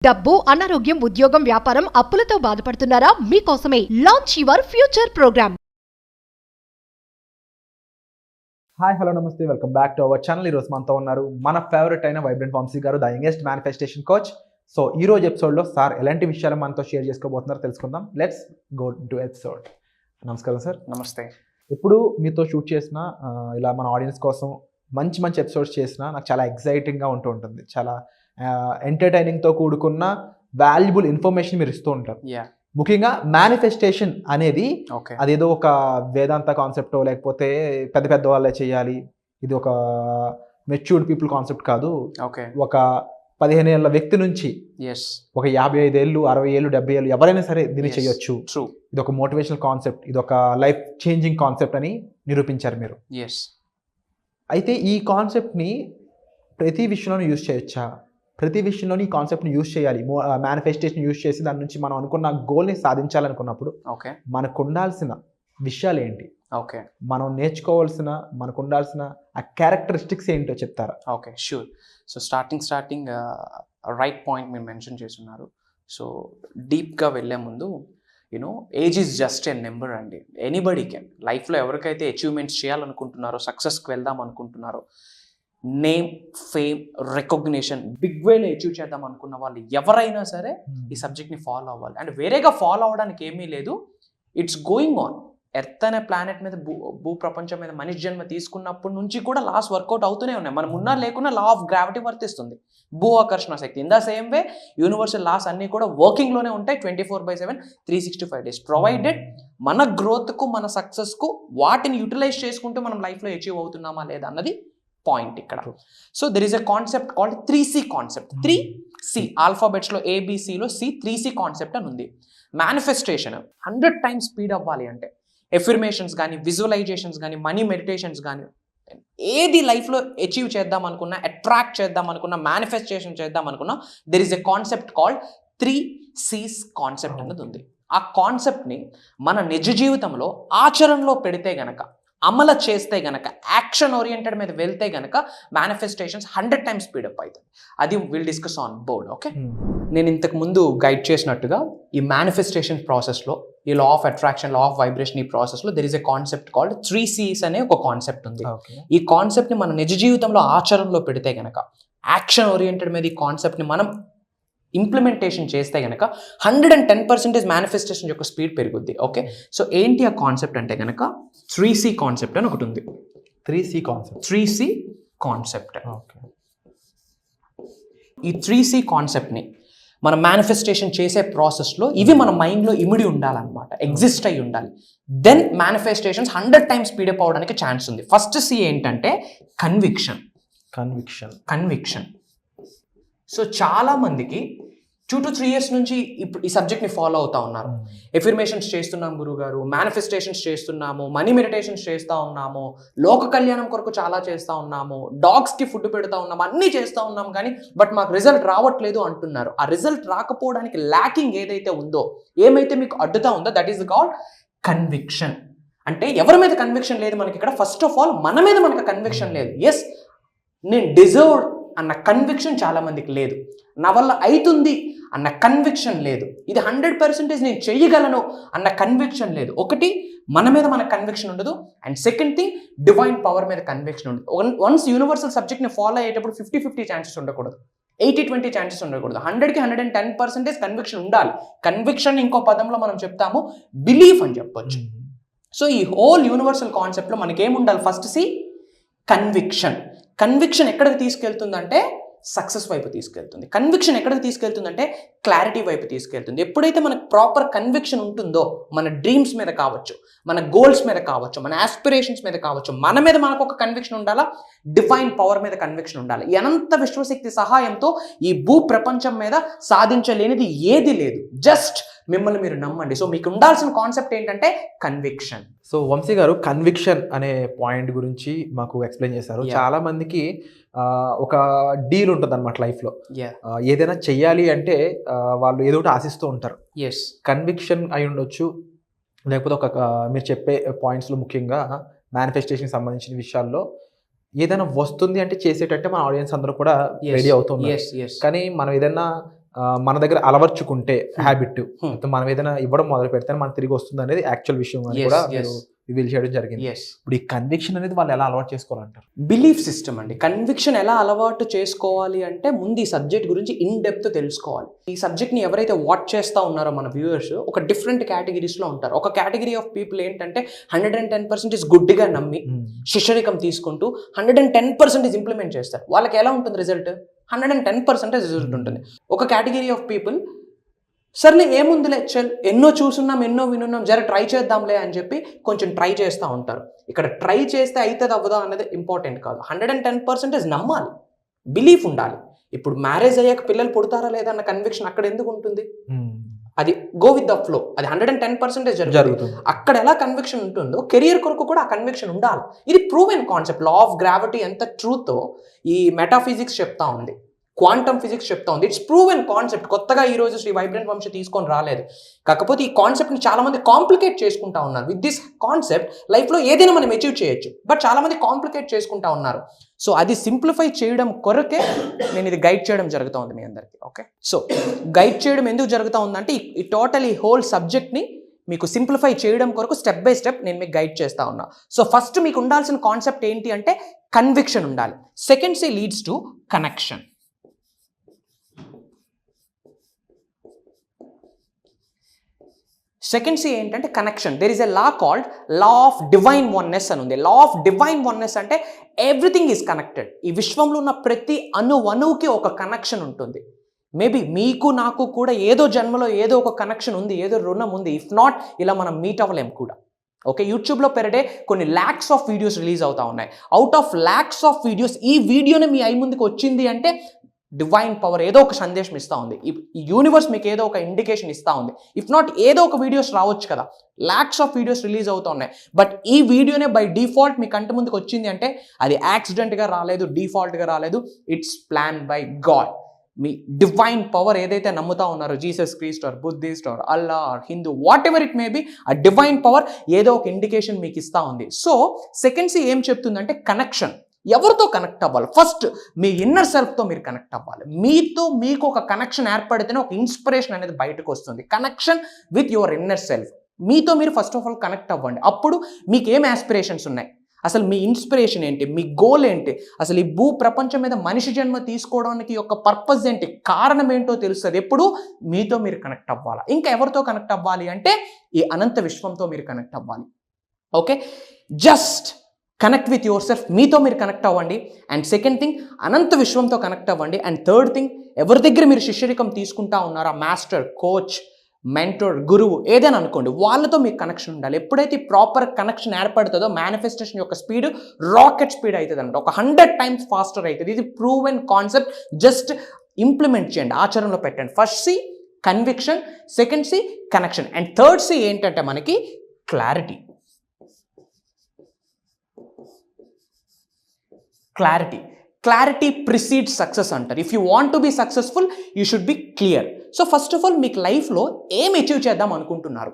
డబ్బు, అనారోగ్యం, ఉద్యోగం, వ్యాపారం, అప్పులతో బాధపడుతున్నారా? మీకోసమే launch your future program. Hi hello namaste, welcome back to our channel. ఈరోజు మనతో ఉన్నారు మన ఫేవరెట్ అయిన vibrant Vamshi garu, the youngest manifestation coach. So ఈ రోజు ఎపిసోడ్లో సార్ ఎలాంటి విషయాలు మనతో షేర్ చేసుకోబోతున్నారో తెలుసుకుందాం. Let's go to episode. నమస్కారం సార్. నమస్తే. ఎప్పుడు మీతో షూట్ చేసిన ఇలా మన ఆడియన్స్ కోసం మంచి మంచి ఎపిసోడ్స్ చేసినా నాకు చాలా ఎక్సైటింగ్గా ఉంటూ ఉంటుంది. చాలా ఎంటర్టైనింగ్తో కూడుకున్న వాల్యుబుల్ ఇన్ఫర్మేషన్ మీరు ఇస్తూ ఉంటారు. ముఖ్యంగా మేనిఫెస్టేషన్ అనేది అదేదో ఒక వేదాంత కాన్సెప్టో లేకపోతే పెద్ద పెద్ద వాళ్ళే చేయాలి, ఇది ఒక మెచ్యూర్డ్ పీపుల్ కాన్సెప్ట్ కాదు. ఒక 15 ఏళ్ళ వ్యక్తి నుంచి ఒక 55 ఏళ్ళు, 60 ఏళ్ళు, 70 ఏళ్ళు ఎవరైనా సరే దీన్ని చేయొచ్చు. ఇది ఒక మోటివేషనల్ కాన్సెప్ట్, ఇది ఒక లైఫ్ చేంజింగ్ కాన్సెప్ట్ అని నిరూపించారు మీరు. అయితే ఈ కాన్సెప్ట్ని ప్రతి విషయంలోనూ యూజ్ చేయొచ్చా? ప్రతి విషయంలోని ఈ కాన్సెప్ట్ని యూజ్ చేయాలి, మేనిఫెస్టేషన్ యూజ్ చేసి దాని నుంచి మనం అనుకున్న గోల్ని సాధించాలనుకున్నప్పుడు మనకు ఉండాల్సిన విషయాలు ఏంటి, మనం నేర్చుకోవాల్సిన, మనకు ఉండాల్సిన ఆ క్యారెక్టరిస్టిక్స్ ఏంటో చెప్తారా? Okay, sure. So starting right point మీరు మెన్షన్ చేస్తున్నారు. సో డీప్గా వెళ్ళే ముందు age is just a number అండి. ఎనీబడీ కెన్ లైఫ్లో ఎవరికైతే అచీవ్మెంట్స్ చేయాలనుకుంటున్నారో, సక్సెస్కి వెళ్దాం అనుకుంటున్నారో, నేమ్, ఫేమ్, రికగ్నిషన్ బిగ్ వేలో అచీవ్ చేద్దాం అనుకున్న వాళ్ళు ఎవరైనా సరే ఈ సబ్జెక్ట్ని ఫాలో అవ్వాలి. అండ్ వేరేగా ఫాలో అవ్వడానికి ఏమీ లేదు. It's going on. ఎర్త్ అనే ప్లానెట్ మీద, భూ ప్రపంచం మీద మనిషి జన్మ తీసుకున్నప్పటి నుంచి కూడా లాస్ వర్కౌట్ అవుతూనే ఉన్నాయి. మనం ఉన్నా లేకున్నా లా ఆఫ్ గ్రావిటీ వర్తిస్తుంది, భూ ఆకర్షణ శక్తి. In the same way universal laws అన్నీ కూడా వర్కింగ్లోనే ఉంటాయి 24/7, 365 days. ప్రొవైడెడ్ మన గ్రోత్కు, మన సక్సెస్కు వాటిని యూటిలైజ్ చేసుకుంటూ మనం లైఫ్లో అచీవ్ అవుతున్నామా లేదా అన్నది పాయింట్ ఇక్కడ. So there is a concept called 3C concept. 3C ఆల్ఫాబెట్స్లో ABCలో C 3C concept అని ఉంది. మేనిఫెస్టేషన్ 100 times స్పీడ్ అవ్వాలి అంటే ఎఫర్మేషన్స్ కానీ, విజువలైజేషన్స్ కానీ, మనీ మెడిటేషన్స్ కానీ, ఏది లైఫ్లో అచీవ్ చేద్దాం అనుకున్నా, అట్రాక్ట్ చేద్దాం అనుకున్నా, మేనిఫెస్టేషన్ చేద్దాం అనుకున్నా, there is a concept called 3Cs concept అనేది ఉంది. ఆ కాన్సెప్ట్ని మన నిజ జీవితంలో ఆచరణలో పెడితే గనక, అమలు చేస్తే గనక, యాక్షన్ ఓరియంటెడ్ మీద వెళ్తే గనక మేనిఫెస్టేషన్స్ 100 times స్పీడప్ అవుతుంది. అది will discuss on board. Okay, నేను ఇంతకు ముందు గైడ్ చేసినట్టుగా ఈ మేనిఫెస్టేషన్ ప్రాసెస్లో, ఈ law of attraction, law of vibration, ఈ ప్రాసెస్లో there is a concept called 3Cs అనే ఒక కాన్సెప్ట్ ఉంది. ఈ కాన్సెప్ట్ని మన నిజ జీవితంలో ఆచరణలో పెడితే గనక, యాక్షన్ ఓరియంటెడ్ మీద ఈ కాన్సెప్ట్ని మనం ఇంప్లిమెంటేషన్ చేస్తే కనుక 110% మేనిఫెస్టేషన్ యొక్క స్పీడ్ పెరుగుద్ది. ఓకే, సో ఏంటి ఆ కాన్సెప్ట్ అంటే కనుక 3C కాన్సెప్ట్ అని ఒకటి ఉంది. 3C concept. ఈ 3C కాన్సెప్ట్ని మనం మేనిఫెస్టేషన్ చేసే ప్రాసెస్లో ఇవి మన మైండ్లో ఇమిడి ఉండాలన్నమాట, ఎగ్జిస్ట్ అయి ఉండాలి. దెన్ మేనిఫెస్టేషన్స్ 100 times స్పీడప్ అవడానికి ఛాన్స్ ఉంది. ఫస్ట్ C ఏంటంటే కన్విక్షన్. సో చాలా మందికి 2 to 3 years నుంచి ఇప్పుడు ఈ సబ్జెక్ట్ని ఫాలో అవుతా ఉన్నారు. ఎఫర్మేషన్స్ చేస్తున్నాం గురుగారు, మేనిఫెస్టేషన్స్ చేస్తున్నాము, మనీ మెడిటేషన్స్ చేస్తూ ఉన్నాము, లోక కళ్యాణం కొరకు చాలా చేస్తూ ఉన్నాము, డాగ్స్కి ఫుడ్ పెడతా ఉన్నాము, అన్నీ చేస్తూ ఉన్నాము, కానీ బట్ మాకు రిజల్ట్ రావట్లేదు అంటున్నారు. ఆ రిజల్ట్ రాకపోవడానికి ల్యాకింగ్ ఏదైతే ఉందో, ఏమైతే మీకు అడ్డుతా ఉందో, దట్ ఈస్ కాల్డ్ కన్విక్షన్. అంటే ఎవరి మీద కన్విక్షన్ లేదు మనకి ఇక్కడ. ఫస్ట్ ఆఫ్ ఆల్ మన మీద మనకు కన్విక్షన్ లేదు. ఎస్, నేను డిజర్వ్ అన్న కన్విక్షన్ చాలా మందికి లేదు. నా వల్ల అవుతుంది అన్న కన్విక్షన్ లేదు. ఇది 100% నేను చెయ్యగలను అన్న కన్విక్షన్ లేదు. ఒకటి, మన మీద మన కన్విక్షన్ ఉండదు. And second thing, divine power మీద కన్విక్షన్ ఉండదు. వన్స్ యూనివర్సల్ సబ్జెక్ట్ని ఫాలో అయ్యేటప్పుడు 50-50 ఛాన్సెస్ ఉండకూడదు, 80-20 ఛాన్సెస్ ఉండకూడదు. 100కి 110% కన్విక్షన్ ఉండాలి. కన్విక్షన్ ఇంకో పదంలో మనం చెప్తాము బిలీఫ్ అని చెప్పొచ్చు. సో ఈ హోల్ యూనివర్సల్ కాన్సెప్ట్లో మనకేం ఉండాలి? First C conviction. కన్విక్షన్ ఎక్కడికి తీసుకెళ్తుందంటే సక్సెస్ వైపు తీసుకెళ్తుంది. కన్విక్షన్ ఎక్కడికి తీసుకెళ్తుందంటే క్లారిటీ వైపు తీసుకెళ్తుంది. ఎప్పుడైతే మనకు ప్రాపర్ కన్విక్షన్ ఉంటుందో, మన డ్రీమ్స్ మీద కావచ్చు, మన గోల్స్ మీద కావచ్చు, మన ఆస్పిరేషన్స్ మీద కావచ్చు, మన మీద మనకు ఒక కన్విక్షన్ ఉండాలా, డివైన్ పవర్ మీద కన్విక్షన్ ఉండాలి. ఈ అనంత విశ్వశక్తి సహాయంతో ఈ భూ ప్రపంచం మీద సాధించలేనిది ఏది లేదు. జస్ట్ మిమ్మల్ని మీరు నమ్మండి. సో మీకు ఉండాల్సిన కాన్సెప్ట్ ఏంటంటే కన్విక్షన్. సో వంశీ గారు కన్విక్షన్ అనే పాయింట్ గురించి మాకు ఎక్స్ప్లెయిన్ చేశారు. చాలా మందికి ఒక డీల్ ఉంటుంది అనమాట లైఫ్లో. ఏదైనా చెయ్యాలి అంటే వాళ్ళు ఏదో ఒకటి ఆశిస్తూ ఉంటారు. కన్విక్షన్ అయి ఉండొచ్చు, లేకపోతే మీరు చెప్పే పాయింట్స్లో ముఖ్యంగా మేనిఫెస్టేషన్కి సంబంధించిన విషయాల్లో ఏదైనా వస్తుంది అంటే చేసేటట్టే మన ఆడియన్స్ అందరూ కూడా రెడీ అవుతున్నారు. కానీ మనం ఏదైనా మన దగ్గర అలవర్చుకుంటే హ్యాబిట్, మనం ఏదైనా ఇవ్వడం మొదలు పెడితే మనకు తిరిగి వస్తుంది అనేది యాక్చువల్ విషయం అని కూడా మీరు రివీల్ చేయడం జరిగింది. ఇప్పుడు ఈ కన్విక్షన్ అనేది వాళ్ళు ఎలా అలవాటు చేసుకోవాలంటారు? బిలీఫ్ సిస్టమ్ అండి. కన్విక్షన్ ఎలా అలవాటు చేసుకోవాలి అంటే ముందు ఈ సబ్జెక్ట్ గురించి ఇన్ డెప్త్ తెలుసుకోవాలి. ఈ సబ్జెక్ట్ని ఎవరైతే వాచ్ చేస్తూ ఉన్నారో మన వ్యూవర్స్ ఒక డిఫరెంట్ కేటగిరీస్లో ఉంటారు. ఒక కేటగిరీ ఆఫ్ పీపుల్ ఏంటంటే 110% గుడ్డిగా నమ్మి శిష్యరికం తీసుకుంటూ 110% ఇంప్లిమెంట్ చేస్తారు. వాళ్ళకి ఎలా ఉంటుంది రిజల్ట్? 110% రిజల్ట్ ఉంటుంది. ఒక కేటగిరీ ఆఫ్ పీపుల్ సర్లే ఏముందిలే చల్, ఎన్నో చూసున్నాం ఎన్నో వినున్నాం, జర ట్రై చేద్దాంలే అని చెప్పి కొంచెం ట్రై చేస్తూ ఉంటారు. ఇక్కడ ట్రై చేస్తే అవుతుంది అవ్వదా అనేది ఇంపార్టెంట్ కాదు. 110% నమ్మాలి, బిలీఫ్ ఉండాలి. ఇప్పుడు మ్యారేజ్ అయ్యాక పిల్లలు పుడతారా లేదా అన్న కన్విక్షన్ అక్కడ ఎందుకు ఉంటుంది? అది గో విత్ ద ఫ్లో, అది 110% జరుగుతుంది. అక్కడ ఎలా కన్విక్షన్ ఉంటుందో కెరియర్ కొరకు కూడా ఆ కన్విక్షన్ ఉండాలి. ఇది proven concept. Law of gravity ఎంత ట్రూతో ఈ మెటాఫిజిక్స్ చెప్తా ఉంది, క్వాంటమ్ ఫిజిక్స్ చెప్తా ఉంది. It's proven concept. కొత్తగా ఈ రోజు శ్రీ వైబ్రెంట్ వంశీ తీసుకొని రాలేదు. కాకపోతే ఈ కాన్సెప్ట్ని చాలా మంది కాంప్లికేట్ చేసుకుంటా ఉన్నారు. విత్ దిస్ కాన్సెప్ట్ లైఫ్లో ఏదైనా మనం అచీవ్ చేయొచ్చు, బట్ చాలా మంది కాంప్లికేట్ చేసుకుంటా ఉన్నారు. సో అది సింప్లిఫై చేయడం కొరకే నేను ఇది గైడ్ చేయడం జరుగుతూ ఉంది మీ అందరికీ. ఓకే, సో గైడ్ చేయడం ఎందుకు జరుగుతూ ఉందంటే ఈ టోటల్ ఈ హోల్ సబ్జెక్ట్ని మీకు సింప్లిఫై చేయడం కొరకు స్టెప్ బై స్టెప్ నేను మీకు గైడ్ చేస్తా ఉన్నా. సో ఫస్ట్ మీకు ఉండాల్సిన కాన్సెప్ట్ ఏంటి అంటే కన్విక్షన్ ఉండాలి. Second C leads to connection. Second C ఏంటంటే connection. There is a law called law of divine oneness అని ఉంది. లా ఆఫ్ డివైన్ వన్నెస్ అంటే ఎవ్రీథింగ్ ఈజ్ కనెక్టెడ్. ఈ విశ్వంలో ఉన్న ప్రతి అణువుకి ఒక కనెక్షన్ ఉంటుంది. మేబీ మీకు నాకు కూడా ఏదో జన్మలో ఏదో ఒక కనెక్షన్ ఉంది, ఏదో రుణం ఉంది. ఇఫ్ నాట్ ఇలా మనం మీట్ అవ్వలేం కూడా. ఓకే, యూట్యూబ్లో పెర్ డే కొన్ని ల్యాక్స్ ఆఫ్ వీడియోస్ రిలీజ్ అవుతా ఉన్నాయి. Out of lakhs of videos ఈ వీడియోని మీ ఐ ముందుకు వచ్చింది అంటే డివైన్ పవర్ ఏదో ఒక సందేశం ఇస్తూ ఉంది. ఈ యూనివర్స్ మీకు ఏదో ఒక ఇండికేషన్ ఇస్తూ ఉంది. ఇఫ్ నాట్ ఏదో ఒక వీడియోస్ రావచ్చు కదా, ల్యాక్స్ ఆఫ్ వీడియోస్ రిలీజ్ అవుతూ ఉన్నాయి. బట్ ఈ వీడియోనే బై డిఫాల్ట్ మీ కంటి ముందుకు వచ్చింది అంటే అది యాక్సిడెంట్గా రాలేదు, డిఫాల్ట్గా రాలేదు. It's plan by God. మీ డివైన్ పవర్ ఏదైతే నమ్ముతా ఉన్నారో, Jesus Christ or Buddhist or Allah or Hindu, whatever it may be, ఆ డివైన్ పవర్ ఏదో ఒక ఇండికేషన్ మీకు ఇస్తూ ఉంది. సో సెకండ్ సి ఏం చెప్తుందంటే కనెక్షన్. ఎవరితో కనెక్ట్ అవ్వాలి? ఫస్ట్ మీ ఇన్నర్ సెల్ఫ్తో మీరు కనెక్ట్ అవ్వాలి. మీతో మీకు ఒక కనెక్షన్ ఏర్పడితేనే ఒక ఇన్స్పిరేషన్ అనేది బయటకు వస్తుంది. Connection with your inner self. మీతో మీరు ఫస్ట్ ఆఫ్ ఆల్ కనెక్ట్ అవ్వండి. అప్పుడు మీకు ఏం ఆస్పిరేషన్స్ ఉన్నాయి, అసలు మీ ఇన్స్పిరేషన్ ఏంటి, మీ గోల్ ఏంటి, అసలు ఈ భూ ప్రపంచం మీద మనిషి జన్మ తీసుకోవడానికి యొక్క పర్పస్ ఏంటి, కారణం ఏంటో తెలుస్తుంది. ఎప్పుడు మీతో మీరు కనెక్ట్ అవ్వాలి. ఇంకా ఎవరితో కనెక్ట్ అవ్వాలి అంటే ఈ అనంత విశ్వంతో మీరు కనెక్ట్ అవ్వాలి. Okay, just connect with yourself. మీతో మీరు కనెక్ట్ అవ్వండి. అండ్ సెకండ్ థింగ్ అనంత విశ్వంతో కనెక్ట్ అవ్వండి. అండ్ థర్డ్ థింగ్ ఎవరి దగ్గర మీరు శిష్యరికం తీసుకుంటా ఉన్నారా, మాస్టర్, కోచ్, మెంటోర్, గురువు ఏదైనా అనుకోండి, వాళ్ళతో మీకు కనెక్షన్ ఉండాలి. ఎప్పుడైతే ప్రాపర్ కనెక్షన్ ఏర్పడుతుందో మేనిఫెస్టేషన్ యొక్క స్పీడ్ రాకెట్ స్పీడ్ అవుతుంది అనమాట. ఒక 100 times ఫాస్టర్ అవుతుంది. ఇది ప్రూవెన్ కాన్సెప్ట్. జస్ట్ ఇంప్లిమెంట్ చేయండి, ఆచరణలో పెట్టండి. First C conviction, second C connection, and third C ఏంటంటే మనకి క్లారిటీ. క్లారిటీ ప్రిసీడ్స్ సక్సెస్ అంటారు. If you want to be successful you should be clear. So first of all మీకు లైఫ్లో ఏం achieve చేద్దాం అనుకుంటున్నారు,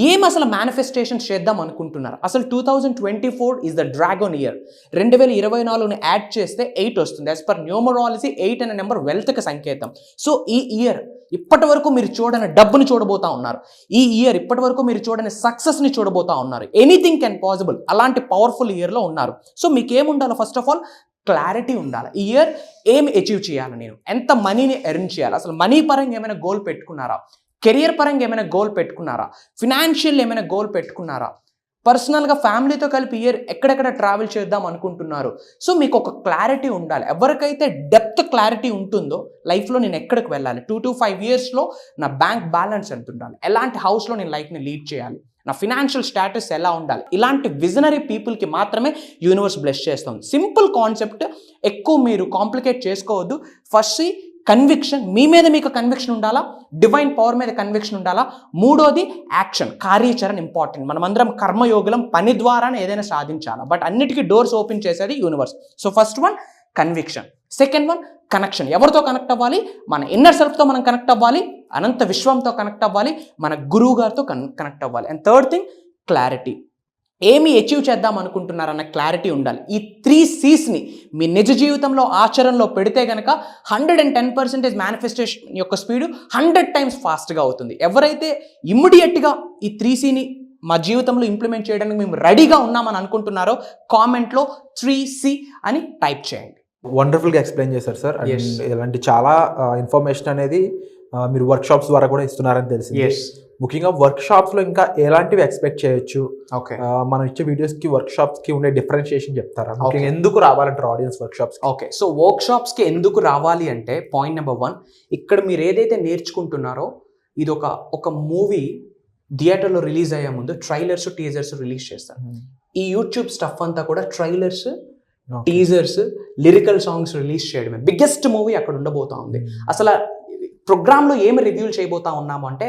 ఏం అసలు మేనిఫెస్టేషన్స్ చేద్దాం అనుకుంటున్నారు. అసలు 2024 ఈజ్ ద డ్రాగన్ ఇయర్. 2024ని యాడ్ చేస్తే 8 వస్తుంది. యాజ్ పర్ న్యూమరాలజీ 8 అనే నెంబర్ వెల్త్కి సంకేతం. సో ఈ ఇయర్ ఇప్పటి వరకు మీరు చూడని డబ్బుని చూడబోతా ఉన్నారు. ఈ ఇయర్ ఇప్పటి వరకు మీరు చూడని సక్సెస్ని చూడబోతా ఉన్నారు. Anything can possible. అలాంటి పవర్ఫుల్ ఇయర్లో ఉన్నారు. సో మీకు ఏముండాలి? ఫస్ట్ ఆఫ్ ఆల్ క్లారిటీ ఉండాలి. ఈ ఇయర్ ఏం అచీవ్ చేయాలి, నేను ఎంత మనీని ఎర్న్ చేయాలి, అసలు మనీ పరంగా ఏమైనా గోల్ పెట్టుకున్నారా, కెరియర్ పరంగా ఏమైనా గోల్ పెట్టుకున్నారా, ఫినాన్షియల్ ఏమైనా గోల్ పెట్టుకున్నారా, పర్సనల్గా ఫ్యామిలీతో కలిపి ఇయర్ ఎక్కడెక్కడ ట్రావెల్ చేద్దాం అనుకుంటున్నారు. సో మీకు ఒక క్లారిటీ ఉండాలి. ఎవరికైతే డెప్త్ క్లారిటీ ఉంటుందో లైఫ్లో నేను ఎక్కడికి వెళ్ళాలి, 2 to 5 yearsలో నా బ్యాంక్ బ్యాలెన్స్ ఎంత ఉండాలి, ఎలాంటి హౌస్లో నేను లైఫ్ని లీడ్ చేయాలి, నా ఫినాన్షియల్ స్టేటస్ ఎలా ఉండాలి, ఇలాంటి విజనరీ పీపుల్కి మాత్రమే యూనివర్స్ బ్లెస్ చేస్తుంది. సింపుల్ కాన్సెప్ట్, ఎక్కువ మీరు కాంప్లికేట్ చేసుకోవద్దు. ఫస్ట్ కన్విక్షన్, మీ మీద మీకు కన్విక్షన్ ఉండాలా, డివైన్ పవర్ మీద కన్విక్షన్ ఉండాలా. మూడోది యాక్షన్, కార్యాచరణ ఇంపార్టెంట్. మనమందరం కర్మయోగులం, పని ద్వారానే ఏదైనా సాధించాలా. బట్ అన్నిటికీ డోర్స్ ఓపెన్ చేసేది universe. So first one conviction, second one connection. ఎవరితో కనెక్ట్ అవ్వాలి? మన ఇన్నర్ సెల్ఫ్తో మనం కనెక్ట్ అవ్వాలి, అనంత విశ్వంతో కనెక్ట్ అవ్వాలి, మన గురువు గారితో కనెక్ట్ అవ్వాలి. And third thing clarity. ఏమి అచీవ్ చేద్దాం అనుకుంటున్నారన్న క్లారిటీ ఉండాలి. ఈ 3 C'sని మీ నిజ జీవితంలో ఆచరణలో పెడితే కనుక 110% మేనిఫెస్టేషన్ యొక్క స్పీడ్ 100 times ఫాస్ట్గా అవుతుంది. ఎవరైతే ఇమ్మీడియట్గా ఈ 3Cని మా జీవితంలో ఇంప్లిమెంట్ చేయడానికి మేము రెడీగా ఉన్నామని అనుకుంటున్నారో కామెంట్లో 3C అని టైప్ చేయండి. వండర్ఫుల్గా ఎక్స్ప్లెయిన్ చేశారు సార్. Yes. ఇలాంటి చాలా ఇన్ఫర్మేషన్ అనేది మీరు వర్క్షాప్స్ ద్వారా కూడా ఇస్తున్నారని తెలిసింది. ముఖ్యంగా వర్క్షాప్స్లో ఇంకా ఎలాంటివి ఎక్స్పెక్ట్ చేయొచ్చు, ఓకే మనం ఇచ్చే వీడియోస్కి వర్క్షాప్స్కి ఉండే డిఫరెన్షియేషన్ చెప్తారా? ముఖ్యంగా ఎందుకు రావాలంటారు ఆడియన్స్ వర్క్షాప్స్? ఓకే, సో వర్క్షాప్స్కి ఎందుకు రావాలి అంటే పాయింట్ నెంబర్ 1, ఇక్కడ మీరు ఏదైతే నేర్చుకుంటున్నారో ఇది ఒక మూవీ థియేటర్లో రిలీజ్ అయ్యే ముందు ట్రైలర్స్ టీజర్స్ రిలీజ్ చేస్తారు. ఈ యూట్యూబ్ స్టఫ్ అంతా కూడా trailers teasers lyrical songs release చేయడమే. బిగ్గెస్ట్ మూవీ అక్కడ ఉండబోతా ఉంది. అసలు ప్రోగ్రాంలో ఏమి రివ్యూల్ చేయబోతా ఉన్నాము అంటే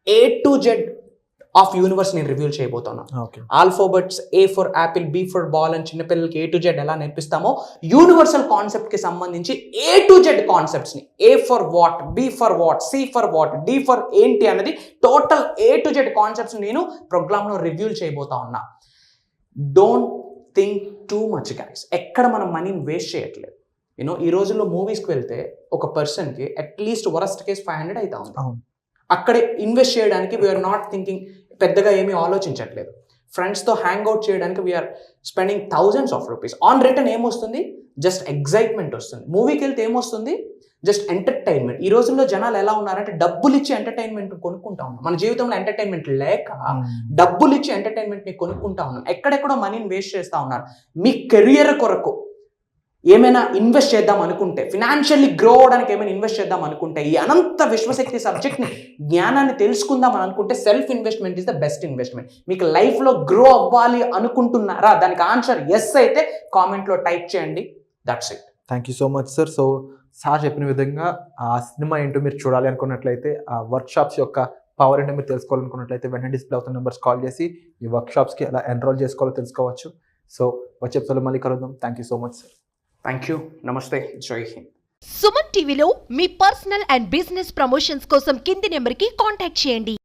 A to Z of universe నేను రివ్యూల్ చేయబోతున్నాను. Alphabets A for Apple, B for ball అని చిన్నపిల్లలకి A to Z ఎలా నేర్పిస్తామో యూనివర్సల్ కాన్సెప్ట్కి సంబంధించి A to Z కాన్సెప్ట్స్ని A for what, B for what, C for what, D for ఏంటి అనేది total A to Z concepts నేను ప్రోగ్రాంలో రివ్యూల్ చేయబోతా ఉన్నా. Don't think too much guys. ఎక్కడ మనం మనీని వేస్ట్ చేయట్లేదు. ఈ రోజుల్లో మూవీస్కి వెళ్తే ఒక పర్సన్కి అట్లీస్ట్ వరస్ట్ కేస్ 500 అవుతా ఉంది. అక్కడే ఇన్వెస్ట్ చేయడానికి వీఆర్ నాట్ థింకింగ్, పెద్దగా ఏమీ ఆలోచించట్లేదు. ఫ్రెండ్స్తో హ్యాంగ్ అవుట్ చేయడానికి we're spending thousands of rupees. On return ఏమొస్తుంది? జస్ట్ ఎగ్జైట్మెంట్ వస్తుంది. మూవీకి వెళ్తే ఏమొస్తుంది? Just entertainment. ఈ రోజుల్లో జనాలు ఎలా ఉన్నారంటే డబ్బులు ఇచ్చి ఎంటర్టైన్మెంట్ కొనుక్కుంటా ఉన్నాం. మన జీవితంలో ఎంటర్టైన్మెంట్ లేక డబ్బులు ఇచ్చి ఎంటర్టైన్మెంట్ని కొనుక్కుంటా ఉన్నాం. ఎక్కడెక్కడో మనీని వేస్ట్ చేస్తూ ఉన్నారు. మీ కెరియర్ కొరకు ఏమైనా ఇన్వెస్ట్ చేద్దాం అనుకుంటే, ఫినాన్షియల్లీ గ్రో అవడానికి ఏమైనా ఇన్వెస్ట్ చేద్దాం అనుకుంటే, ఈ అనంత విశ్వశక్తి సబ్జెక్ట్ని జ్ఞానాన్ని తెలుసుకుందాం అని అనుకుంటే self investment is the best investment. మీకు లైఫ్లో గ్రో అవ్వాలి అనుకుంటున్నారా? దానికి ఆన్సర్ ఎస్ అయితే కామెంట్లో టైప్ చేయండి. That's it. Thank you so much sir. So sir చెప్పిన విధంగా ఆ సినిమా ఏంటో మీరు చూడాలి అనుకున్నట్లయితే, ఆ వర్క్షాప్స్ యొక్క పవర్ ఏంటో మీరు తెలుసుకోవాలనుకున్నట్లయితే వెంటనే డిస్ప్లే అవుతున్న నెంబర్స్ కాల్ చేసి ఈ వర్క్షాప్స్కి ఎలా ఎన్రోల్ చేసుకోవాలో తెలుసుకోవచ్చు. సో వచ్చే ఎపిసోడ్లో మళ్ళీ కలుద్దాం. Thank you so much sir. Thank you. నమస్తే. జై హింద్. సుమన్ టీవీలో మీ పర్సనల్ అండ్ బిజినెస్ ప్రమోషన్స్ కోసం కింది నెంబర్కి కాంటాక్ట్ చేయండి.